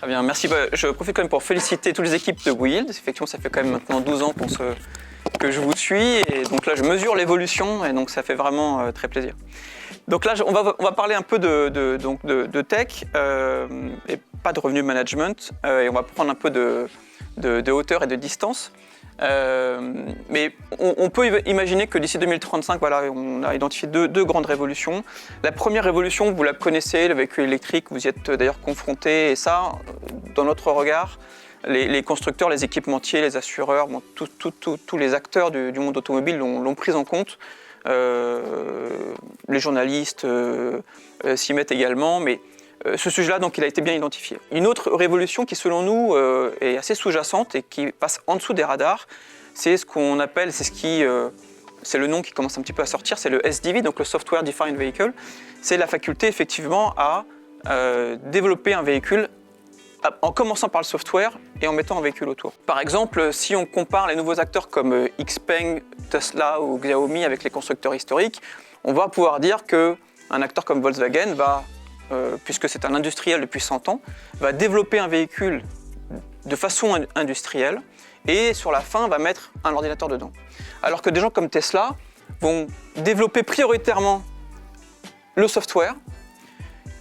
Très bien, merci. Je profite quand même pour féliciter toutes les équipes de WeYield. Effectivement, ça fait quand même maintenant 12 ans que je vous suis. Et donc là, je mesure l'évolution et donc ça fait vraiment très plaisir. Donc là, on va parler un peu de tech et pas de revenu management. Et on va prendre un peu de hauteur et de distance. Mais on peut imaginer que d'ici 2035, voilà, on a identifié deux grandes révolutions. La première révolution, vous la connaissez, le véhicule électrique, vous y êtes d'ailleurs confrontés, et ça, dans notre regard, les constructeurs, les équipementiers, les assureurs, bon, tous les acteurs du monde automobile l'ont pris en compte. Les journalistes s'y mettent également, mais ce sujet-là, donc, il a été bien identifié. Une autre révolution qui, selon nous, est assez sous-jacente et qui passe en dessous des radars, c'est ce qu'on appelle, c'est le nom qui commence un petit peu à sortir, c'est le SDV, donc le Software Defined Vehicle. C'est la faculté, effectivement, à développer un véhicule en commençant par le software et en mettant un véhicule autour. Par exemple, si on compare les nouveaux acteurs comme XPeng, Tesla ou Xiaomi avec les constructeurs historiques, on va pouvoir dire qu'un acteur comme Volkswagen va, puisque c'est un industriel depuis 100 ans, va développer un véhicule de façon industrielle et sur la fin va mettre un ordinateur dedans. Alors que des gens comme Tesla vont développer prioritairement le software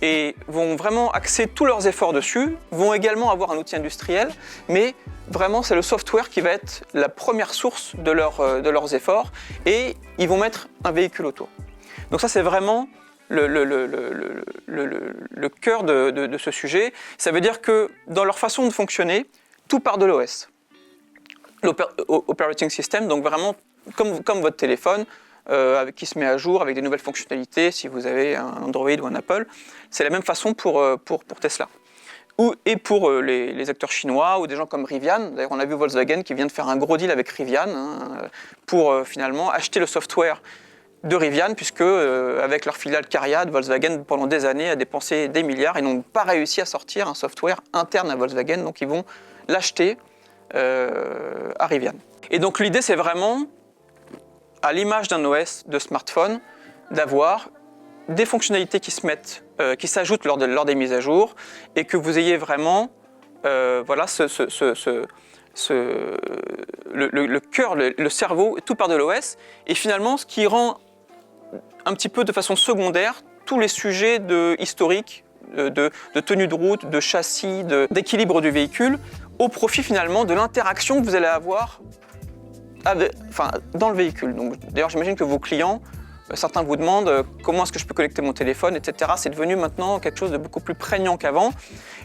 et vont vraiment axer tous leurs efforts dessus, vont également avoir un outil industriel, mais vraiment c'est le software qui va être la première source de leurs efforts et ils vont mettre un véhicule autour. Donc ça c'est vraiment le cœur de ce sujet. Ça veut dire que dans leur façon de fonctionner, tout part de l'OS. L'operating system, donc vraiment comme votre téléphone, qui se met à jour avec des nouvelles fonctionnalités si vous avez un Android ou un Apple. C'est la même façon pour Tesla. Et pour les acteurs chinois ou des gens comme Rivian. D'ailleurs, on a vu Volkswagen qui vient de faire un gros deal avec Rivian pour finalement acheter le software de Rivian, puisque avec leur filiale CARIAD, Volkswagen pendant des années a dépensé des milliards et n'ont pas réussi à sortir un software interne à Volkswagen, donc ils vont l'acheter à Rivian. Et donc l'idée c'est vraiment, à l'image d'un OS de smartphone, d'avoir des fonctionnalités qui s'ajoutent lors des mises à jour et que vous ayez vraiment voilà, le cœur, le cerveau, tout part de l'OS. Et finalement, ce qui rend un petit peu de façon secondaire tous les sujets historiques, de tenue de route, de châssis, d'équilibre du véhicule, au profit finalement de l'interaction que vous allez avoir dans le véhicule. Donc, d'ailleurs, j'imagine que vos clients, certains vous demandent comment est-ce que je peux connecter mon téléphone, etc. C'est devenu maintenant quelque chose de beaucoup plus prégnant qu'avant.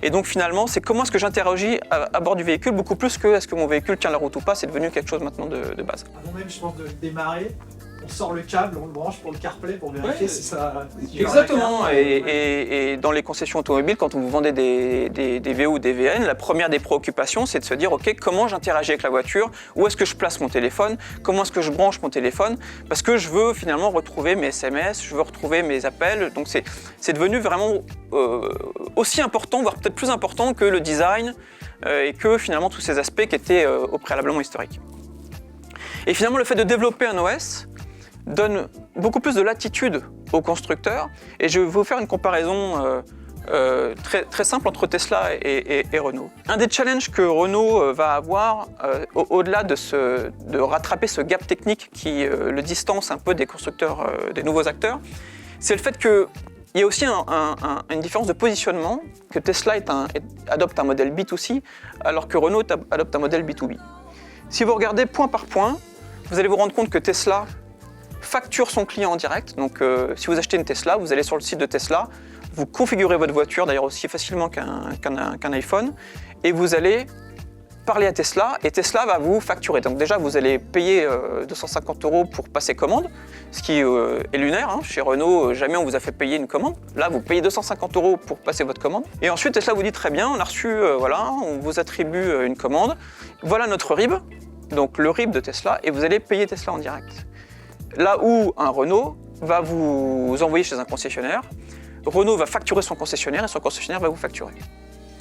Et donc finalement, c'est comment est-ce que j'interagis à bord du véhicule, beaucoup plus que est-ce que mon véhicule tient la route ou pas. C'est devenu quelque chose maintenant de base. Avant même, je pense, de démarrer, on sort le câble, on le branche pour le CarPlay pour vérifier si ça... Exactement. Et dans les concessions automobiles, quand vous vendez des VO ou des VN, la première des préoccupations, c'est de se dire, OK, comment j'interagis avec la voiture? Où est-ce que je place mon téléphone? Comment est-ce que je branche mon téléphone? Parce que je veux finalement retrouver mes SMS, je veux retrouver mes appels. Donc c'est devenu vraiment aussi important, voire peut-être plus important que le design et que finalement tous ces aspects qui étaient au préalablement historiques. Et finalement, le fait de développer un OS donne beaucoup plus de latitude aux constructeurs. Et je vais vous faire une comparaison très simple entre Tesla et Renault. Un des challenges que Renault va avoir, au-delà de rattraper ce gap technique qui le distance un peu des constructeurs, des nouveaux acteurs, c'est le fait qu'il y a aussi une différence de positionnement, que Tesla adopte un modèle B2C, alors que Renault adopte un modèle B2B. Si vous regardez point par point, vous allez vous rendre compte que Tesla facture son client en direct. Donc si vous achetez une Tesla, vous allez sur le site de Tesla, vous configurez votre voiture, d'ailleurs aussi facilement qu'un iPhone, et vous allez parler à Tesla, et Tesla va vous facturer. Donc déjà, vous allez payer 250 € pour passer commande, ce qui est lunaire. Hein. Chez Renault, jamais on vous a fait payer une commande. Là, vous payez 250 € pour passer votre commande. Et ensuite, Tesla vous dit, très bien, on a reçu, voilà, on vous attribue une commande. Voilà notre RIB, donc le RIB de Tesla, et vous allez payer Tesla en direct. Là où un Renault va vous envoyer chez un concessionnaire, Renault va facturer son concessionnaire et son concessionnaire va vous facturer.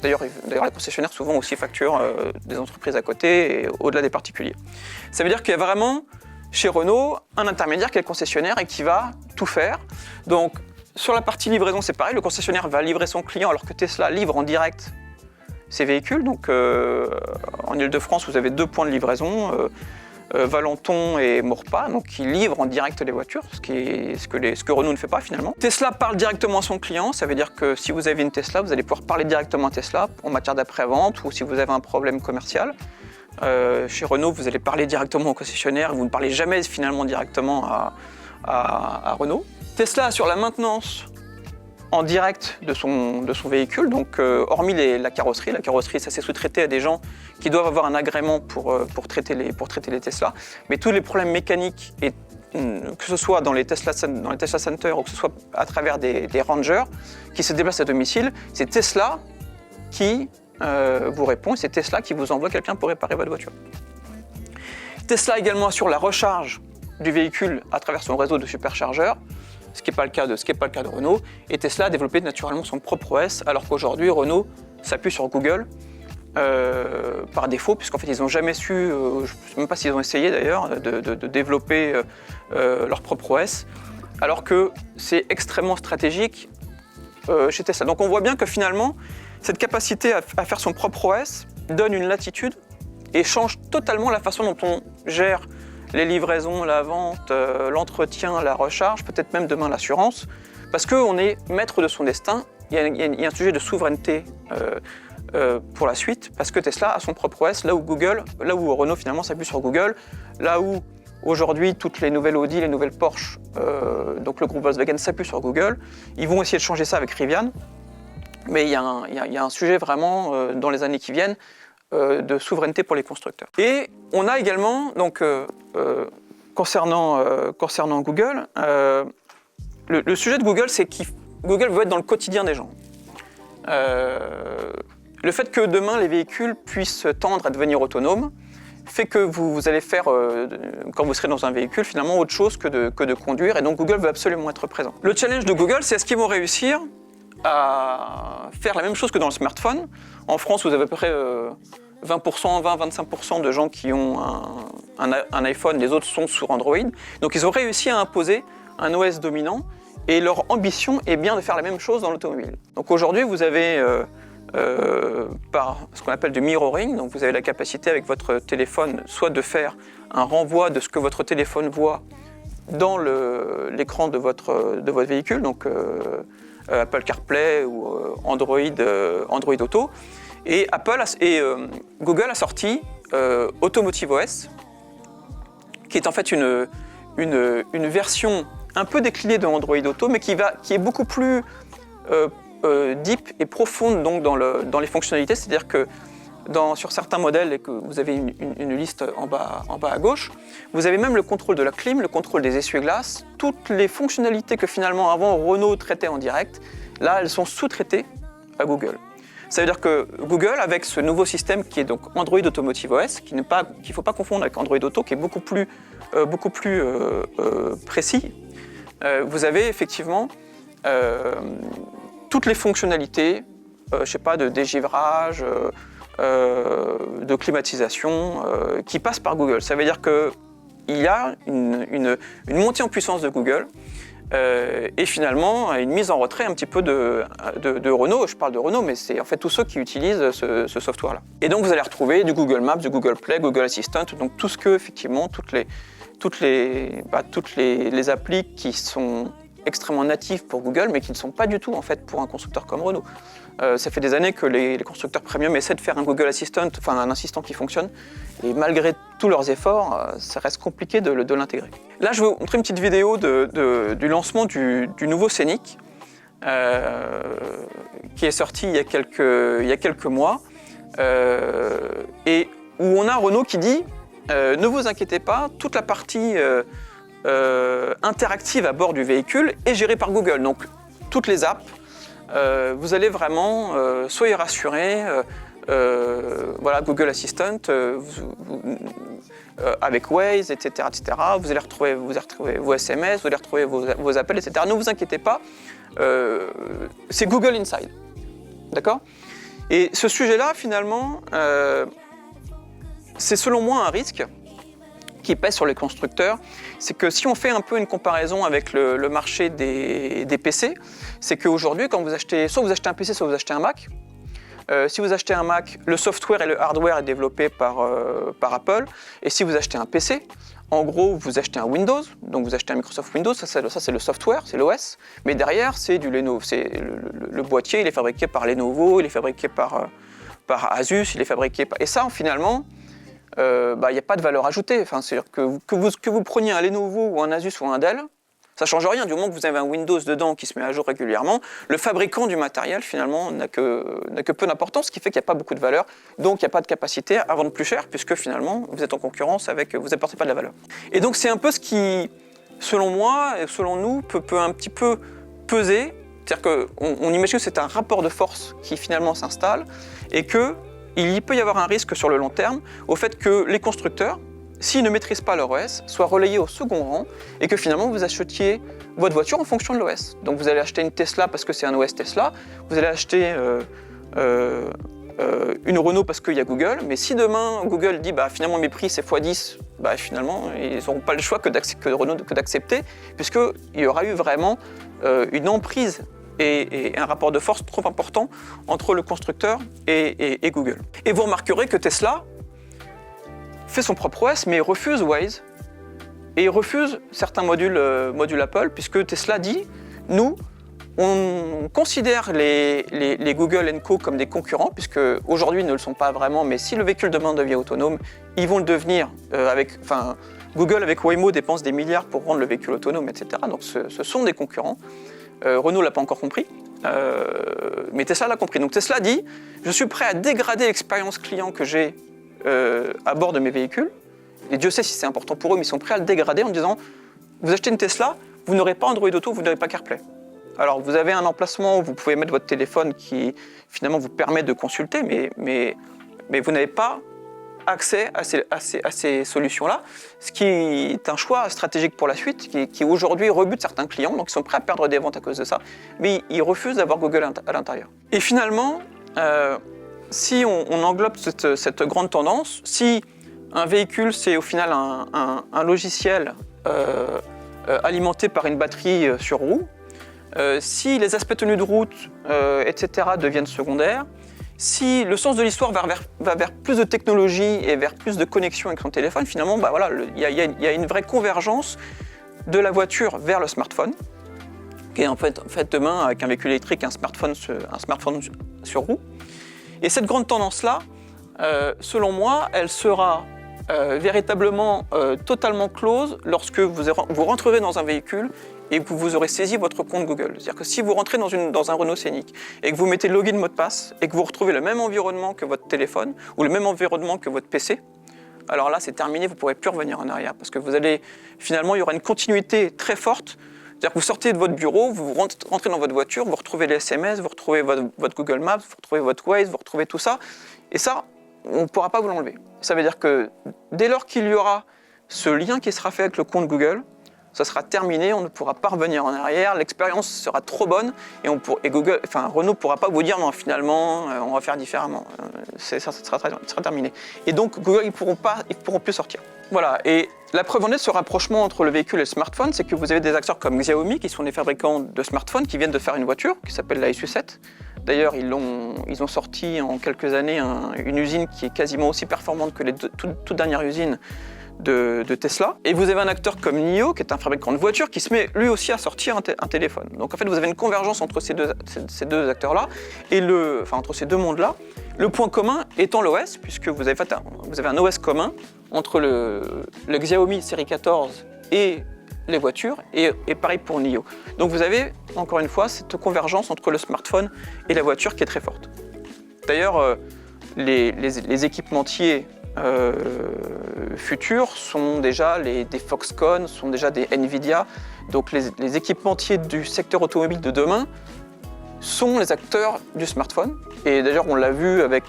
D'ailleurs, les concessionnaires souvent aussi facturent des entreprises à côté et au-delà des particuliers. Ça veut dire qu'il y a vraiment chez Renault un intermédiaire qui est le concessionnaire et qui va tout faire. Donc sur la partie livraison, c'est pareil, le concessionnaire va livrer son client alors que Tesla livre en direct ces véhicules. Donc en Ile-de-France, vous avez 2 points de livraison, Valenton et Maurepas, donc qui livrent en direct les voitures, ce que Renault ne fait pas finalement. Tesla parle directement à son client, ça veut dire que si vous avez une Tesla, vous allez pouvoir parler directement à Tesla en matière d'après-vente ou si vous avez un problème commercial. Chez Renault, vous allez parler directement au concessionnaire, vous ne parlez jamais finalement directement à Renault. Tesla assure la maintenance en direct de son véhicule, donc hormis la carrosserie ça s'est sous-traité à des gens qui doivent avoir un agrément pour traiter les Tesla, mais tous les problèmes mécaniques, que ce soit dans les Tesla Center ou que ce soit à travers des Rangers qui se déplacent à domicile, c'est Tesla qui vous répond et c'est Tesla qui vous envoie quelqu'un pour réparer votre voiture. Tesla également assure la recharge du véhicule à travers son réseau de superchargeurs, ce qui n'est pas le cas de Renault, et Tesla a développé naturellement son propre OS, alors qu'aujourd'hui Renault s'appuie sur Google par défaut, puisqu'en fait ils n'ont jamais su, je ne sais même pas s'ils ont essayé d'ailleurs, de développer leur propre OS, alors que c'est extrêmement stratégique chez Tesla. Donc on voit bien que finalement, cette capacité à faire son propre OS donne une latitude et change totalement la façon dont on gère les livraisons, la vente, l'entretien, la recharge, peut-être même demain l'assurance, parce qu'on est maître de son destin. Il y a un sujet de souveraineté pour la suite, parce que Tesla a son propre OS, là où Renault finalement s'appuie sur Google, là où aujourd'hui toutes les nouvelles Audi, les nouvelles Porsche, donc le groupe Volkswagen s'appuie sur Google. Ils vont essayer de changer ça avec Rivian, mais il y a un sujet vraiment dans les années qui viennent, de souveraineté pour les constructeurs. Et on a également, donc, concernant Google, le sujet de Google, c'est que Google veut être dans le quotidien des gens. Le fait que demain les véhicules puissent tendre à devenir autonomes fait que vous allez faire, quand vous serez dans un véhicule, finalement autre chose que de conduire, et donc Google veut absolument être présent. Le challenge de Google, c'est est-ce qu'ils vont réussir à faire la même chose que dans le smartphone. En France, vous avez à peu près 20-25% de gens qui ont un iPhone, les autres sont sur Android. Donc ils ont réussi à imposer un OS dominant et leur ambition est bien de faire la même chose dans l'automobile. Donc aujourd'hui, vous avez par ce qu'on appelle du mirroring, donc vous avez la capacité avec votre téléphone soit de faire un renvoi de ce que votre téléphone voit dans l'écran de votre véhicule, donc Apple CarPlay ou Android Auto. Et Google a sorti Automotive OS, qui est en fait une version un peu déclinée de Android Auto, mais qui est beaucoup plus deep et profonde donc dans les fonctionnalités. C'est-à-dire que sur certains modèles, et que vous avez une liste en bas à gauche, vous avez même le contrôle de la clim, le contrôle des essuie-glaces, toutes les fonctionnalités que finalement avant Renault traitait en direct, là elles sont sous-traitées à Google. Ça veut dire que Google, avec ce nouveau système qui est donc Android Automotive OS, qu'il ne faut pas confondre avec Android Auto, qui est beaucoup plus précis, vous avez effectivement toutes les fonctionnalités, je sais pas, de dégivrage, de climatisation, qui passent par Google. Ça veut dire qu'il y a une montée en puissance de Google, et finalement une mise en retrait un petit peu de Renault. Je parle de Renault, mais c'est en fait tous ceux qui utilisent ce software-là. Et donc vous allez retrouver du Google Maps, du Google Play, Google Assistant, donc tout ce que effectivement toutes les applis qui sont extrêmement natives pour Google, mais qui ne sont pas du tout en fait pour un constructeur comme Renault. Ça fait des années que les constructeurs premium essaient de faire un Google Assistant, enfin un assistant qui fonctionne, et malgré tous leurs efforts, ça reste compliqué de l'intégrer. Là, je vais vous montrer une petite vidéo du lancement du nouveau Scénic, qui est sorti il y a quelques mois, et où on a Renault qui dit ne vous inquiétez pas, toute la partie interactive à bord du véhicule est gérée par Google, donc toutes les apps. Vous allez vraiment, soyez rassurés, voilà, Google Assistant, avec Waze, etc., vous allez retrouver vos SMS, vous allez retrouver vos appels, etc. Ne vous inquiétez pas, c'est Google Inside, d'accord? Et ce sujet-là, finalement, c'est selon moi un risque qui pèse sur les constructeurs, c'est que si on fait un peu une comparaison avec le marché des PC, c'est qu'aujourd'hui, quand vous achetez, soit vous achetez un PC, soit vous achetez un Mac, Si vous achetez un Mac, le software et le hardware est développé par Apple. Et si vous achetez un PC, en gros, vous achetez un Windows, donc vous achetez un Microsoft Windows, ça c'est le software, c'est l'OS. Mais derrière, c'est du Lenovo. Le boîtier, il est fabriqué par Lenovo, il est fabriqué par Asus, il est fabriqué par... Et ça, finalement, il n'y a pas de valeur ajoutée. Enfin, c'est-à-dire que vous preniez un Lenovo ou un Asus ou un Dell, ça ne change rien, du moment que vous avez un Windows dedans qui se met à jour régulièrement, le fabricant du matériel, finalement, n'a que peu d'importance, ce qui fait qu'il n'y a pas beaucoup de valeur, donc il n'y a pas de capacité à vendre plus cher, puisque finalement, vous êtes en concurrence avec, vous n'apportez pas de la valeur. Et donc c'est un peu ce qui, selon moi, et selon nous, peut un petit peu peser, c'est-à-dire qu'on imagine que c'est un rapport de force qui finalement s'installe, et qu'il peut y avoir un risque sur le long terme, au fait que les constructeurs, s'ils ne maîtrisent pas leur OS, soient relayés au second rang et que finalement vous achetiez votre voiture en fonction de l'OS. Donc vous allez acheter une Tesla parce que c'est un OS Tesla, vous allez acheter une Renault parce qu'il y a Google, mais si demain Google dit finalement mes prix c'est x10, finalement ils n'auront pas le choix que d'accepter, puisqu'il y aura eu vraiment une emprise et un rapport de force trop important entre le constructeur et Google. Et vous remarquerez que Tesla fait son propre OS, mais il refuse Waze et il refuse certains modules Apple, puisque Tesla dit, nous, on considère les Google & Co comme des concurrents, puisque aujourd'hui ils ne le sont pas vraiment, mais si le véhicule demain devient autonome, ils vont le devenir Google avec Waymo dépense des milliards pour rendre le véhicule autonome, etc. Donc ce sont des concurrents. Renault l'a pas encore compris, mais Tesla l'a compris. Donc Tesla dit, je suis prêt à dégrader l'expérience client que j'ai à bord de mes véhicules, et Dieu sait si c'est important pour eux, mais ils sont prêts à le dégrader en disant vous achetez une Tesla, vous n'aurez pas Android Auto, vous n'aurez pas CarPlay. Alors vous avez un emplacement où vous pouvez mettre votre téléphone qui finalement vous permet de consulter, mais vous n'avez pas accès à ces solutions-là, ce qui est un choix stratégique pour la suite, qui aujourd'hui rebute certains clients, donc ils sont prêts à perdre des ventes à cause de ça, mais ils refusent d'avoir Google à l'intérieur. Et finalement, si on englobe cette grande tendance, si un véhicule c'est au final un logiciel alimenté par une batterie sur roue, si les aspects tenus de route, etc. deviennent secondaires, si le sens de l'histoire va vers plus de technologie et vers plus de connexion avec son téléphone, finalement, il y a une vraie convergence de la voiture vers le smartphone. Et en fait demain, avec un véhicule électrique, un smartphone sur roue. Et cette grande tendance-là, selon moi, elle sera véritablement totalement close lorsque vous rentrerez dans un véhicule et que vous aurez saisi votre compte Google. C'est-à-dire que si vous rentrez dans un Renault Scénic et que vous mettez login mot de passe et que vous retrouvez le même environnement que votre téléphone ou le même environnement que votre PC, alors là c'est terminé, vous ne pourrez plus revenir en arrière parce que finalement il y aura une continuité très forte. C'est-à-dire que vous sortez de votre bureau, vous rentrez dans votre voiture, vous retrouvez les SMS, vous retrouvez votre Google Maps, vous retrouvez votre Waze, vous retrouvez tout ça. Et ça, on ne pourra pas vous l'enlever. Ça veut dire que dès lors qu'il y aura ce lien qui sera fait avec le compte Google, ça sera terminé, on ne pourra pas revenir en arrière, l'expérience sera trop bonne et Renault ne pourra pas vous dire non, finalement, on va faire différemment. Ça sera terminé. Et donc Google, ils pourront plus sortir. Voilà, et la preuve en est de ce rapprochement entre le véhicule et le smartphone, c'est que vous avez des acteurs comme Xiaomi, qui sont des fabricants de smartphones, qui viennent de faire une voiture qui s'appelle la SU7. D'ailleurs, ils ont sorti en quelques années une usine qui est quasiment aussi performante que les toutes dernières usines de Tesla. Et vous avez un acteur comme NIO, qui est un fabricant de voitures, qui se met lui aussi à sortir un téléphone. Donc en fait, vous avez une convergence entre ces deux acteurs-là, et entre ces deux mondes-là. Le point commun étant l'OS, puisque vous avez un OS commun entre le Xiaomi série 14 et les voitures, et pareil pour NIO. Donc vous avez, encore une fois, cette convergence entre le smartphone et la voiture qui est très forte. D'ailleurs, les équipementiers futurs sont déjà des Foxconn, sont déjà des Nvidia. Donc les équipementiers du secteur automobile de demain sont les acteurs du smartphone. Et d'ailleurs, on l'a vu avec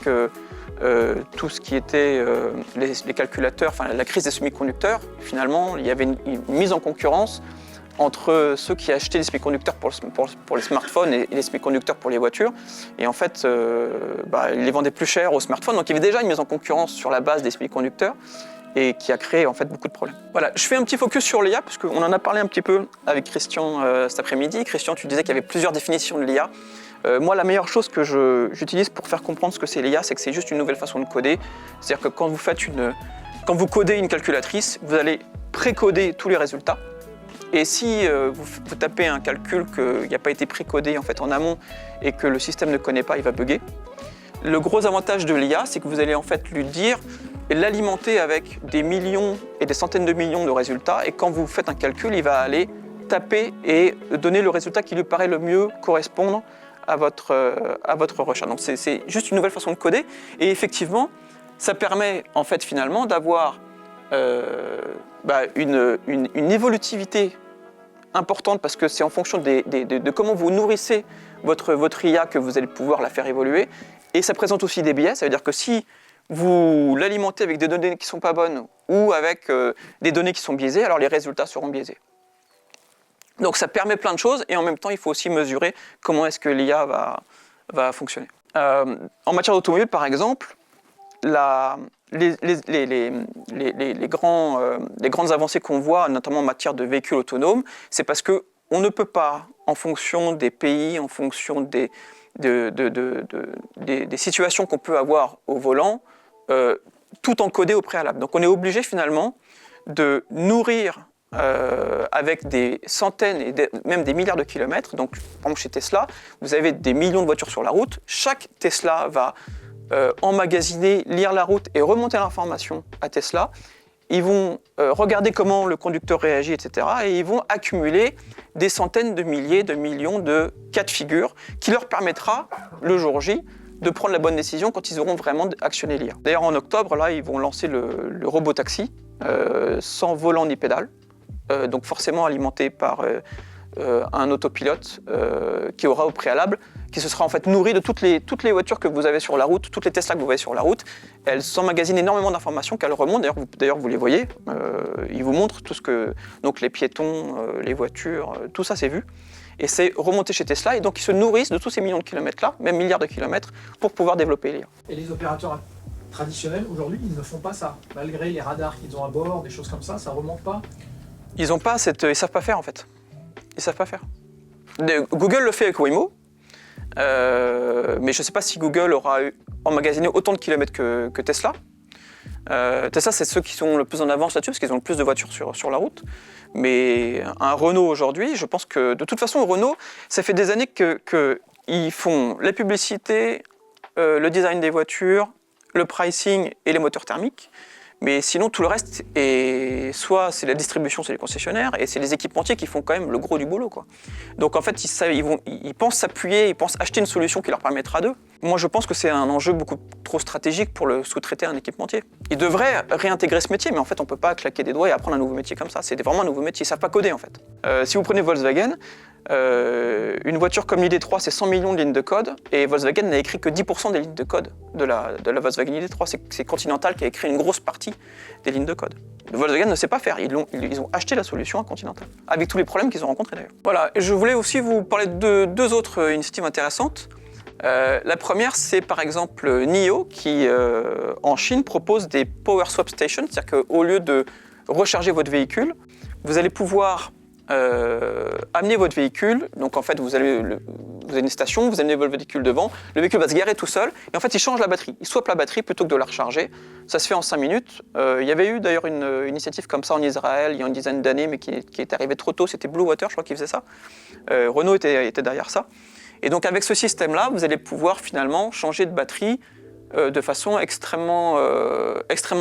tout ce qui était les calculateurs, la crise des semi-conducteurs. Finalement, il y avait une mise en concurrence entre ceux qui achetaient des semi-conducteurs pour les smartphones et les semi-conducteurs pour les voitures. Et en fait, ils les vendaient plus cher aux smartphones. Donc il y avait déjà une mise en concurrence sur la base des semi-conducteurs et qui a créé en fait beaucoup de problèmes. Voilà, je fais un petit focus sur l'IA parce qu'on en a parlé un petit peu avec Christian cet après-midi. Christian, tu disais qu'il y avait plusieurs définitions de l'IA. Moi, la meilleure chose que j'utilise pour faire comprendre ce que c'est l'IA, c'est que c'est juste une nouvelle façon de coder. C'est-à-dire que quand vous codez une calculatrice, vous allez précoder tous les résultats. Et si vous tapez un calcul qui n'a pas été précodé en amont et que le système ne connaît pas, il va bugger. Le gros avantage de l'IA, c'est que vous allez en fait lui dire et l'alimenter avec des millions et des centaines de millions de résultats. Et quand vous faites un calcul, il va aller taper et donner le résultat qui lui paraît le mieux correspondre à votre recherche. Donc c'est juste une nouvelle façon de coder. Et effectivement, ça permet en fait finalement d'avoir une évolutivité importante parce que c'est en fonction de comment vous nourrissez votre IA que vous allez pouvoir la faire évoluer. Et ça présente aussi des biais, ça veut dire que si vous l'alimentez avec des données qui ne sont pas bonnes ou avec des données qui sont biaisées, alors les résultats seront biaisés. Donc ça permet plein de choses et en même temps il faut aussi mesurer comment est-ce que l'IA va fonctionner. En matière d'automobile par exemple, les grandes avancées qu'on voit, notamment en matière de véhicules autonomes, c'est parce qu'on ne peut pas, en fonction des pays, en fonction des situations qu'on peut avoir au volant, tout encoder au préalable. Donc on est obligé finalement de nourrir avec des centaines et même des milliards de kilomètres. Donc par exemple chez Tesla, vous avez des millions de voitures sur la route. Chaque Tesla va emmagasiner, lire la route et remonter l'information à Tesla. Ils vont regarder comment le conducteur réagit, etc. Et ils vont accumuler des centaines de milliers, de millions de cas de figure qui leur permettra, le jour J, de prendre la bonne décision quand ils auront vraiment actionné l'IA. D'ailleurs, en octobre, là, ils vont lancer le robot-taxi, sans volant ni pédale, donc forcément alimenté par un autopilote qui aura au préalable, qui se sera en fait nourri de toutes les voitures que vous avez sur la route, toutes les Tesla que vous voyez sur la route. Elles s'emmagasinent énormément d'informations qu'elles remontent. D'ailleurs, vous les voyez. Ils vous montrent tout ce que... Donc les piétons, les voitures, tout ça c'est vu. Et c'est remonté chez Tesla. Et donc ils se nourrissent de tous ces millions de kilomètres-là, même milliards de kilomètres, pour pouvoir développer l'IA. Et les opérateurs traditionnels, aujourd'hui, ils ne font pas ça. Malgré les radars qu'ils ont à bord, des choses comme ça remonte pas. Ils savent pas faire en fait. Ils savent pas faire. Google le fait avec Waymo. Mais je ne sais pas si Google aura emmagasiné autant de kilomètres que Tesla. Tesla, c'est ceux qui sont le plus en avance là-dessus, parce qu'ils ont le plus de voitures sur la route. Mais un Renault aujourd'hui, je pense que de toute façon, Renault, ça fait des années qu'ils font la publicité, le design des voitures, le pricing et les moteurs thermiques. Mais sinon, tout le reste, soit c'est la distribution, c'est les concessionnaires, et c'est les équipementiers qui font quand même le gros du boulot, quoi. Donc en fait, ils pensent s'appuyer, ils pensent acheter une solution qui leur permettra d'eux. Moi, je pense que c'est un enjeu beaucoup trop stratégique pour le sous-traiter à un équipementier. Ils devraient réintégrer ce métier, mais en fait, on ne peut pas claquer des doigts et apprendre un nouveau métier comme ça. C'est vraiment un nouveau métier, ils ne savent pas coder, en fait. Si vous prenez Volkswagen, une voiture comme l'ID3, c'est 100 millions de lignes de code, et Volkswagen n'a écrit que 10% des lignes de code de la Volkswagen ID3. C'est Continental qui a écrit une grosse partie des lignes de code. Volkswagen ne sait pas faire, ils ont acheté la solution à Continental, avec tous les problèmes qu'ils ont rencontrés d'ailleurs. Voilà, et je voulais aussi vous parler de deux autres initiatives intéressantes. La première, c'est par exemple NIO, qui en Chine propose des Power Swap Stations, c'est-à-dire qu'au lieu de recharger votre véhicule, vous allez pouvoir amener votre véhicule, donc en fait vous avez une station, vous amenez votre véhicule devant, le véhicule va se garer tout seul, et en fait il change la batterie, il swap la batterie plutôt que de la recharger. Ça se fait en 5 minutes. Il y avait eu d'ailleurs une initiative comme ça en Israël il y a une dizaine d'années, mais qui est arrivée trop tôt, c'était Blue Water, je crois, qui faisait ça. Renault était derrière ça. Et donc avec ce système-là, vous allez pouvoir finalement changer de batterie de façon extrêmement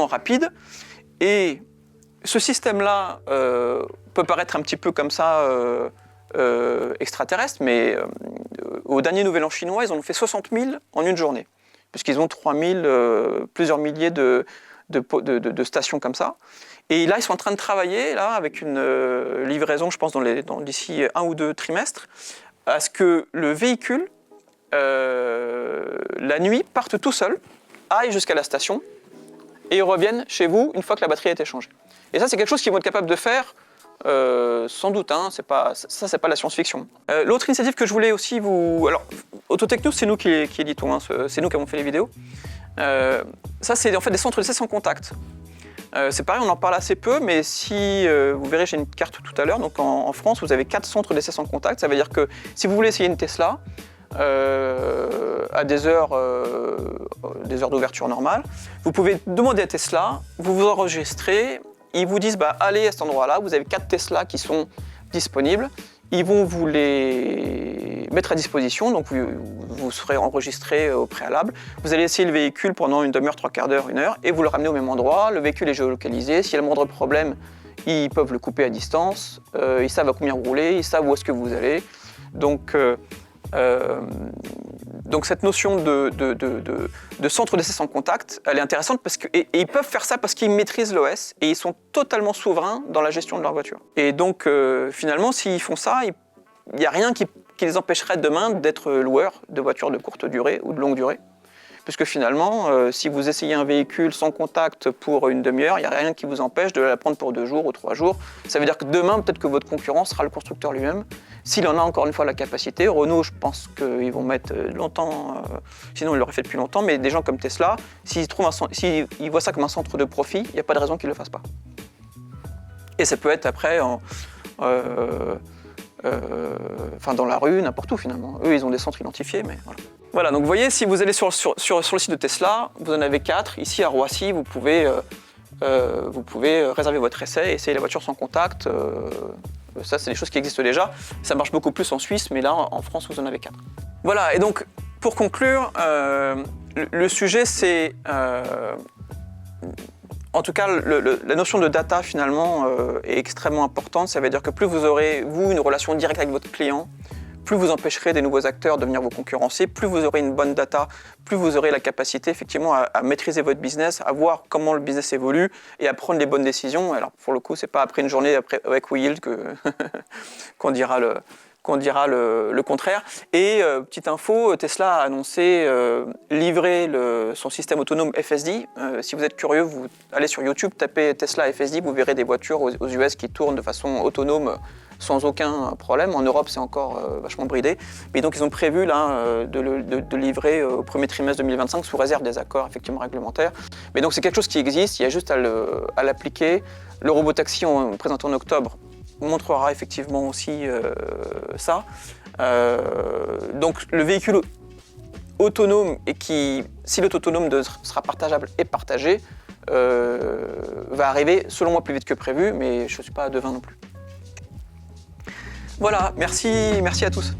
rapide. Et ce système-là peut paraître un petit peu comme ça extraterrestre, mais au dernier Nouvel An chinois, ils en ont fait 60 000 en une journée, puisqu'ils ont 3 000, plusieurs milliers de stations comme ça. Et là, ils sont en train de travailler là, avec une livraison, je pense, d'ici 1 ou 2 trimestres, à ce que le véhicule, la nuit, parte tout seul, aille jusqu'à la station, et revienne chez vous une fois que la batterie a été changée. Et ça, c'est quelque chose qu'ils vont être capables de faire, sans doute, hein, c'est pas la science-fiction. L'autre initiative que je voulais aussi vous... Alors, Autotech News, c'est nous qui éditons, hein, c'est nous qui avons fait les vidéos. Ça, c'est en fait des centres d'essai sans contact. C'est pareil, on en parle assez peu, mais si vous verrez, j'ai une carte tout à l'heure, donc en France, vous avez 4 centres d'essai sans contact. Ça veut dire que si vous voulez essayer une Tesla, à des heures d'ouverture normales. Vous pouvez demander à Tesla, vous vous enregistrez, ils vous disent allez à cet endroit-là, vous avez 4 Tesla qui sont disponibles, ils vont vous les mettre à disposition, donc vous serez enregistré au préalable. Vous allez essayer le véhicule pendant une demi-heure, 3/4 d'heure, 1 heure, et vous le ramenez au même endroit. Le véhicule est géolocalisé, s'il y a le moindre problème, ils peuvent le couper à distance, ils savent à combien vous roulez, ils savent où est-ce que vous allez. Donc cette notion de centre d'essai sans contact, elle est intéressante parce que et ils peuvent faire ça parce qu'ils maîtrisent l'OS et ils sont totalement souverains dans la gestion de leur voiture. Et donc finalement, s'ils font ça, il n'y a rien qui les empêcherait demain d'être loueurs de voitures de courte durée ou de longue durée. Puisque finalement, si vous essayez un véhicule sans contact pour une demi-heure, il n'y a rien qui vous empêche de la prendre pour 2 jours ou 3 jours. Ça veut dire que demain, peut-être que votre concurrent sera le constructeur lui-même, s'il en a encore une fois la capacité. Renault, je pense qu'ils vont mettre longtemps, sinon ils l'auraient fait depuis longtemps, mais des gens comme Tesla, s'ils voient ça comme un centre de profit, il n'y a pas de raison qu'ils ne le fassent pas. Et ça peut être après dans la rue, n'importe où finalement. Eux, ils ont des centres identifiés, mais voilà. Voilà, donc vous voyez, si vous allez sur le site de Tesla, vous en avez 4. Ici à Roissy, vous pouvez réserver votre essai, essayer la voiture sans contact. Ça, c'est des choses qui existent déjà. Ça marche beaucoup plus en Suisse, mais là, en France, vous en avez 4. Voilà, et donc, pour conclure, le sujet, c'est... en tout cas, la notion de data, finalement, est extrêmement importante. Ça veut dire que plus vous aurez, vous, une relation directe avec votre client, plus vous empêcherez des nouveaux acteurs de venir vous concurrencer, plus vous aurez une bonne data, plus vous aurez la capacité effectivement à maîtriser votre business, à voir comment le business évolue et à prendre les bonnes décisions. Alors pour le coup, c'est pas après une journée avec WeYield qu'on dira le contraire. Et petite info, Tesla a annoncé livrer son système autonome FSD. Si vous êtes curieux, vous allez sur YouTube, tapez Tesla FSD, vous verrez des voitures aux US qui tournent de façon autonome sans aucun problème. En Europe, c'est encore vachement bridé. Mais donc, ils ont prévu là, de livrer au premier trimestre 2025 sous réserve des accords effectivement réglementaires. Mais donc, c'est quelque chose qui existe, il y a juste à l'appliquer. Le robotaxi présenté en octobre montrera effectivement aussi ça. Donc, le véhicule autonome, et qui, si l'autonome sera partageable et partagé, va arriver, selon moi, plus vite que prévu, mais je ne suis pas devin non plus. Voilà, merci à tous.